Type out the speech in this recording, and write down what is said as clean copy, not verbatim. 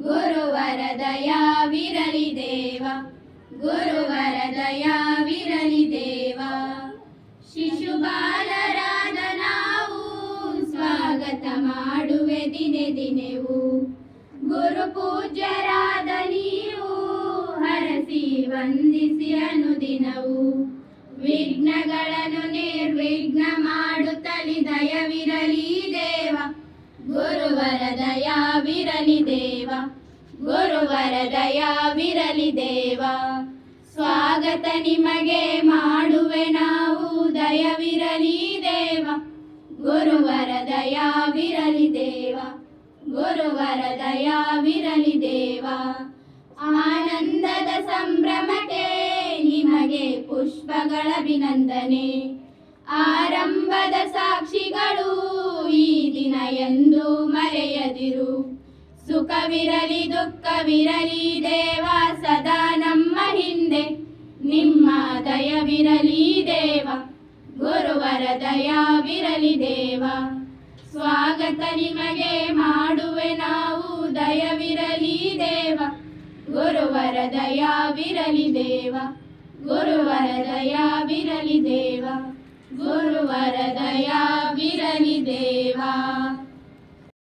ಗುರುವರ ದಯಾವಿರಲಿ ದೇವ, ಗುರುವರ ದಯಾವಿರಲಿ ದೇವ. ಶಿಶುಬಾಲರಾದ ನಾವು ಸ್ವಾಗತ ಮಾಡುವೆ ದಿನೆ ದಿನೆವು. ಗುರು ಪೂಜ್ಯರಾದ ನೀವು ಹರಸಿ ವಂದಿಸಿ ಅನುದಿನವು. ವಿಘ್ನಗಳನ್ನು ನಿರ್ವಿಘ್ನ ಮಾಡುತ್ತಲಿ ದಯವಿರಲಿ ದೇವ, ಗುರುವರ ದಯಾವಿರಲಿ ದೇವ, ಗುರುವರ ದಯಾವಿರಲಿ ದೇವ. ಸ್ವಾಗತ ನಿಮಗೆ ಮಾಡುವೆ ನಾವು ದಯವಿರಲಿ ದೇವ, ಗುರುವರ ದಯಾವಿರಲಿ ದೇವ, ಗುರುವರ ದಯಾವಿರಲಿ ದೇವ. ಆನಂದದ ಸಂಭ್ರಮಕ್ಕೆ ನಿಮಗೆ ಪುಷ್ಪಗಳ ಅಭಿನಂದನೆ. ಆರಂಭದ ಸಾಕ್ಷಿಗಳು ಈ ದಿನ ಎಂದು ಮರೆಯದಿರು. ಸುಖವಿರಲಿ ದುಃಖವಿರಲಿ ದೇವ ಸದಾ ನಮ್ಮ ಹಿಂದೆ, ನಿಮ್ಮ ದಯವಿರಲಿ ದೇವ, ಗುರುವರ ದಯಾವಿರಲಿ ದೇವ. ಸ್ವಾಗತ ನಿಮಗೆ ಮಾಡುವೆ ನಾವು ದಯವಿರಲಿ ದೇವ, ಗುರುವರ ದಯಾವಿರಲಿ ದೇವ, ಗುರುವರ ದಯಾವಿರಲಿ ದೇವ, ಗುರುವರ ದಯಾವಿರಲಿ ದೇವ.